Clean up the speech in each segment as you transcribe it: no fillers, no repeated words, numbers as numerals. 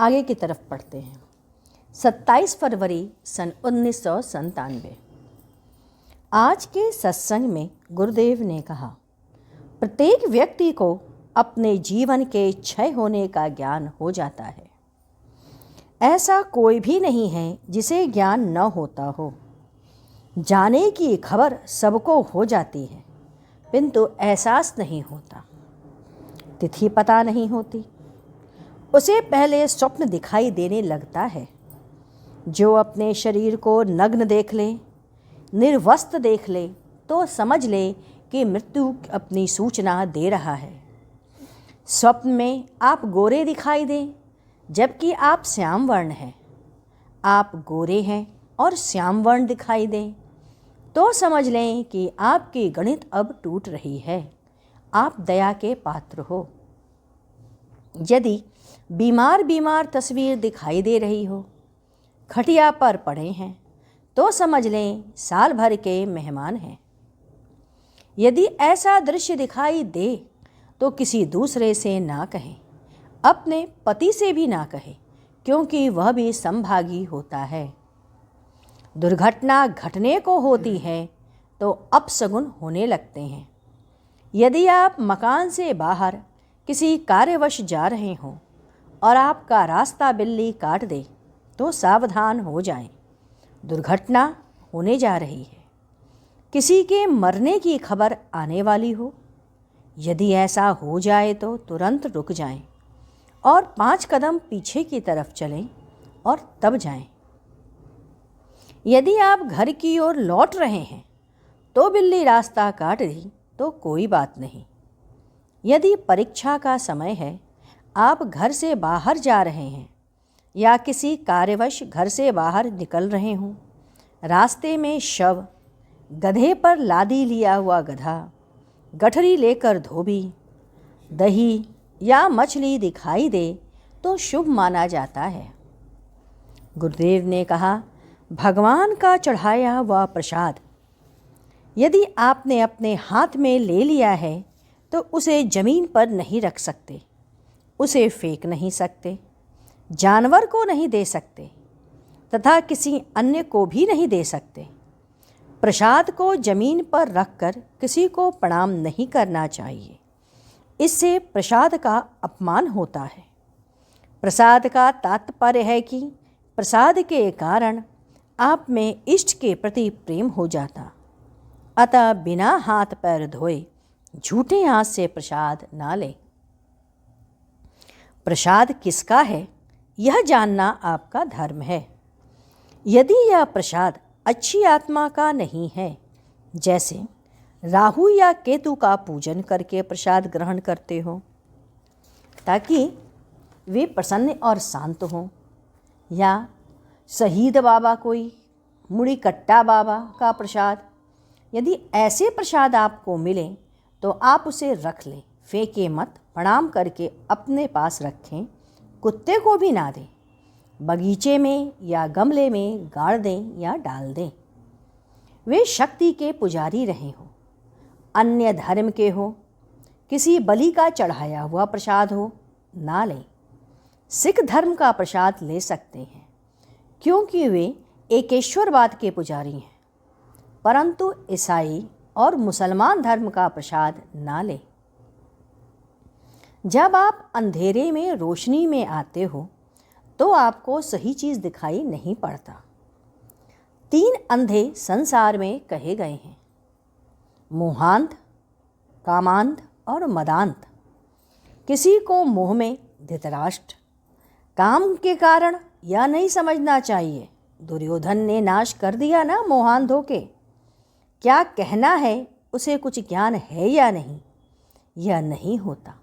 आगे की तरफ पढ़ते हैं। 27 फरवरी सन 1997। आज के सत्संग में गुरुदेव ने कहा, प्रत्येक व्यक्ति को अपने जीवन के क्षय होने का ज्ञान हो जाता है। ऐसा कोई भी नहीं है जिसे ज्ञान न होता हो। जाने की खबर सबको हो जाती है, किंतु एहसास नहीं होता। तिथि पता नहीं होती, उसे पहले स्वप्न दिखाई देने लगता है। जो अपने शरीर को नग्न देख ले, निर्वस्त्र देख ले, तो समझ ले कि मृत्यु अपनी सूचना दे रहा है। स्वप्न में आप गोरे दिखाई दें, जबकि आप श्याम वर्ण हैं। आप गोरे हैं और श्याम वर्ण दिखाई दें, तो समझ लें कि आपकी गणित अब टूट रही है। आप दया के पात्र हो। यदि बीमार तस्वीर दिखाई दे रही हो, खटिया पर पड़े हैं, तो समझ लें साल भर के मेहमान हैं। यदि ऐसा दृश्य दिखाई दे तो किसी दूसरे से ना कहें, अपने पति से भी ना कहें, क्योंकि वह भी संभागी होता है। दुर्घटना घटने को होती है तो अपशगुन होने लगते हैं। यदि आप मकान से बाहर किसी कार्यवश जा रहे हों और आपका रास्ता बिल्ली काट दे, तो सावधान हो जाएं, दुर्घटना होने जा रही है। किसी के मरने की खबर आने वाली हो, यदि ऐसा हो जाए तो तुरंत रुक जाएं और 5 कदम पीछे की तरफ चलें और तब जाएं। यदि आप घर की ओर लौट रहे हैं तो बिल्ली रास्ता काट दी तो कोई बात नहीं। यदि परीक्षा का समय है, आप घर से बाहर जा रहे हैं या किसी कार्यवश घर से बाहर निकल रहे हों, रास्ते में शव, गधे पर लादी लिया हुआ गधा, गठरी लेकर धोबी, दही या मछली दिखाई दे तो शुभ माना जाता है। गुरुदेव ने कहा, भगवान का चढ़ाया हुआ प्रसाद यदि आपने अपने हाथ में ले लिया है तो उसे जमीन पर नहीं रख सकते, उसे फेंक नहीं सकते, जानवर को नहीं दे सकते तथा किसी अन्य को भी नहीं दे सकते। प्रसाद को जमीन पर रखकर किसी को प्रणाम नहीं करना चाहिए, इससे प्रसाद का अपमान होता है। प्रसाद का तात्पर्य है कि प्रसाद के कारण आप में इष्ट के प्रति प्रेम हो जाता। अतः बिना हाथ पैर धोए झूठे हाथ से प्रसाद ना लें। प्रसाद किसका है, यह जानना आपका धर्म है। यदि यह प्रसाद अच्छी आत्मा का नहीं है, जैसे राहु या केतु का पूजन करके प्रसाद ग्रहण करते हो ताकि वे प्रसन्न और शांत हों, या शहीद बाबा कोई मुड़ी कट्टा बाबा का प्रसाद, यदि ऐसे प्रसाद आपको मिलें तो आप उसे रख लें, फेंके मत, प्रणाम करके अपने पास रखें, कुत्ते को भी ना दें, बगीचे में या गमले में गाड़ दें या डाल दें। वे शक्ति के पुजारी रहे हो, अन्य धर्म के हो, किसी बलि का चढ़ाया हुआ प्रसाद हो, ना लें। सिख धर्म का प्रसाद ले सकते हैं क्योंकि वे एकेश्वरवाद के पुजारी हैं, परंतु ईसाई और मुसलमान धर्म का प्रसाद ना लें। जब आप अंधेरे में रोशनी में आते हो तो आपको सही चीज़ दिखाई नहीं पड़ता। 3 अंधे संसार में कहे गए हैं, मोहांध, कामांध और मदांध। किसी को मोह में धृतराष्ट्र, काम के कारण यह नहीं समझना चाहिए दुर्योधन ने नाश कर दिया ना मोहांधों के। क्या कहना है, उसे कुछ ज्ञान है या नहीं, यह नहीं होता।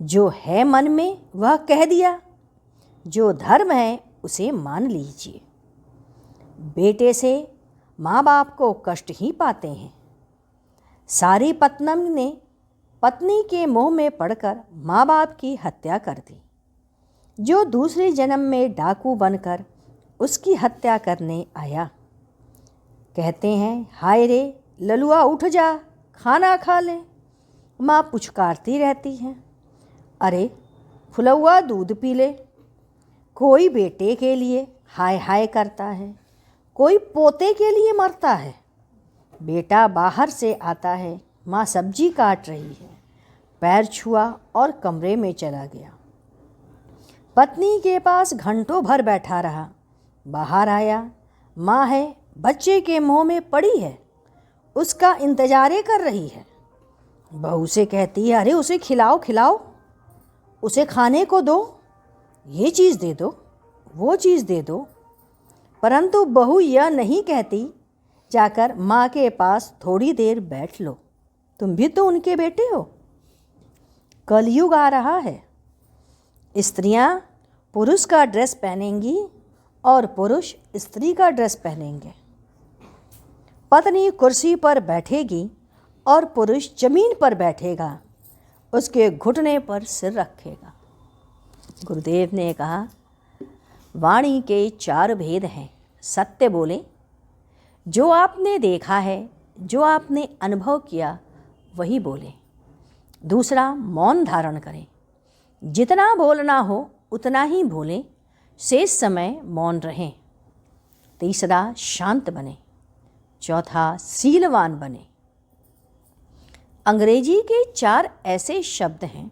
जो है मन में वह कह दिया, जो धर्म है उसे मान लीजिए। बेटे से माँ बाप को कष्ट ही पाते हैं। सारी पत्नम ने पत्नी के मोह में पड़कर माँ बाप की हत्या कर दी। जो दूसरे जन्म में डाकू बनकर उसकी हत्या करने आया, कहते हैं, हाय रे ललुआ उठ जा, खाना खा ले। माँ पुचकारती रहती है, अरे फुलौआ दूध पी ले। कोई बेटे के लिए हाय हाय करता है, कोई पोते के लिए मरता है। बेटा बाहर से आता है, माँ सब्जी काट रही है, पैर छुआ और कमरे में चला गया। पत्नी के पास घंटों भर बैठा रहा, बाहर आया, माँ है, बच्चे के मुंह में पड़ी है, उसका इंतजारे कर रही है। बहू से कहती है, अरे उसे खिलाओ खिलाओ, उसे खाने को दो, ये चीज़ दे दो, वो चीज़ दे दो। परंतु बहू यह नहीं कहती, जाकर माँ के पास थोड़ी देर बैठ लो, तुम भी तो उनके बेटे हो। कलयुग आ रहा है, स्त्रियाँ पुरुष का ड्रेस पहनेंगी और पुरुष स्त्री का ड्रेस पहनेंगे। पत्नी कुर्सी पर बैठेगी और पुरुष जमीन पर बैठेगा, उसके घुटने पर सिर रखेगा। गुरुदेव ने कहा, वाणी के 4 भेद हैं। सत्य बोलें, जो आपने देखा है, जो आपने अनुभव किया वही बोलें। दूसरा, मौन धारण करें, जितना बोलना हो उतना ही बोलें, शेष समय मौन रहें। तीसरा, शांत बने। चौथा, शीलवान बने। अंग्रेजी के 4 ऐसे शब्द हैं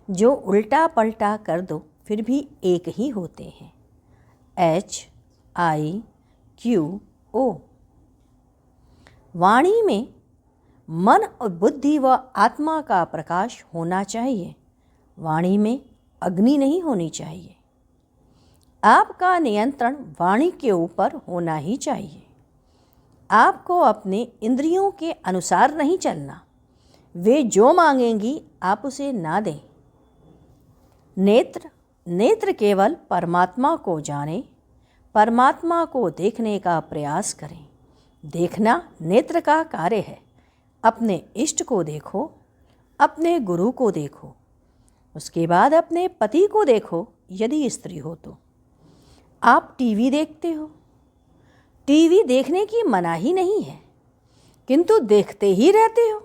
जो उल्टा पलटा कर दो फिर भी एक ही होते हैं, HIQO। वाणी में मन और बुद्धि व आत्मा का प्रकाश होना चाहिए, वाणी में अग्नि नहीं होनी चाहिए। आपका नियंत्रण वाणी के ऊपर होना ही चाहिए। आपको अपने इंद्रियों के अनुसार नहीं चलना, वे जो मांगेंगी आप उसे ना दें। नेत्र केवल परमात्मा को जाने, परमात्मा को देखने का प्रयास करें। देखना नेत्र का कार्य है। अपने इष्ट को देखो, अपने गुरु को देखो, उसके बाद अपने पति को देखो यदि स्त्री हो तो। आप टीवी देखते हो, टीवी देखने की मनाही नहीं है, किंतु देखते ही रहते हो।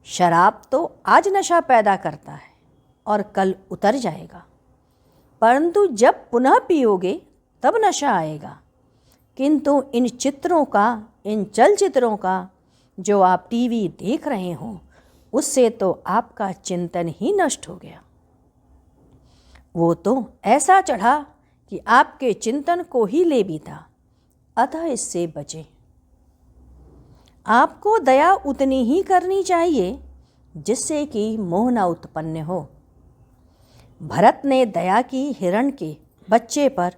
शराब तो आज नशा पैदा करता है और कल उतर जाएगा, परंतु जब पुनः पियोगे तब नशा आएगा। किंतु इन चित्रों का, इन चलचित्रों का जो आप टीवी देख रहे हो, उससे तो आपका चिंतन ही नष्ट हो गया। वो तो ऐसा चढ़ा कि आपके चिंतन को ही ले बीता, अतः इससे बचें। आपको दया उतनी ही करनी चाहिए जिससे कि मोह न उत्पन्न हो। भरत ने दया की हिरण के बच्चे पर,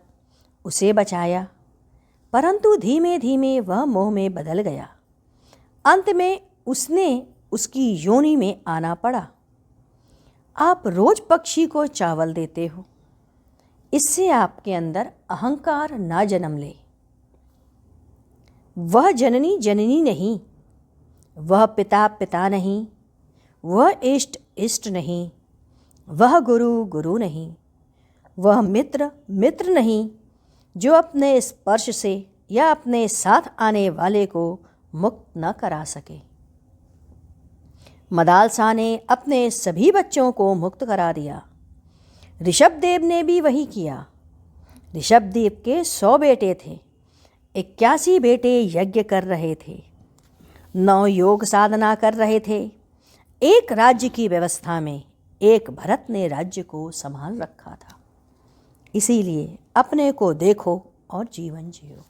उसे बचाया, परंतु धीमे धीमे वह मोह में बदल गया। अंत में उसने उसकी योनि में आना पड़ा। आप रोज पक्षी को चावल देते हो, इससे आपके अंदर अहंकार ना जन्म ले। वह जननी जननी नहीं, वह पिता पिता नहीं, वह इष्ट इष्ट नहीं, वह गुरु गुरु नहीं, वह मित्र मित्र नहीं, जो अपने स्पर्श से या अपने साथ आने वाले को मुक्त न करा सके। मदालसा ने अपने सभी बच्चों को मुक्त करा दिया। ऋषभदेव ने भी वही किया। ऋषभदेव के 100 बेटे थे, 81 बेटे यज्ञ कर रहे थे, 9 योग साधना कर रहे थे। एक राज्य की व्यवस्था में एक भरत ने राज्य को संभाल रखा था। इसीलिए अपने को देखो और जीवन जियो।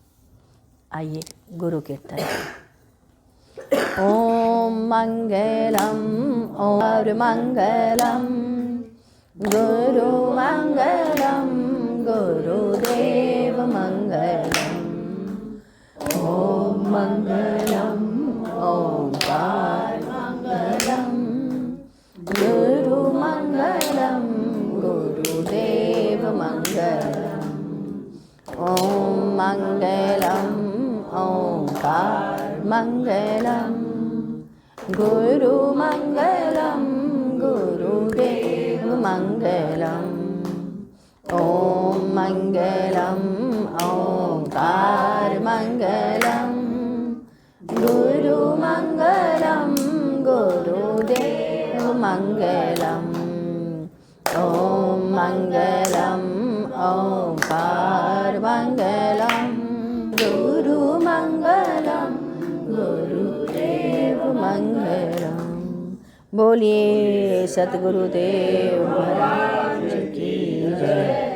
आइए गुरु कीर्तन। ओम मंगलम और मंगलम गुरु मंगलम गुरुदेव मंगलम। ओम मंगलम ओंकार मंगलम गुरु मंगलम गुरुदेव मंगलम। ओम मंगलम ओंकार मंगलम गुरु मंगलम गुरुदेव मंगलम। ओम मंगलम ओंकार मंगलम गुरु मंगलम गुरुदेव मंगलम। ओम मंगलम ओम ओंकार मंगलम गुरु मंगलम गुरुदेव मंगलम। बोलिए सतगुरुदेव महाराज की जय।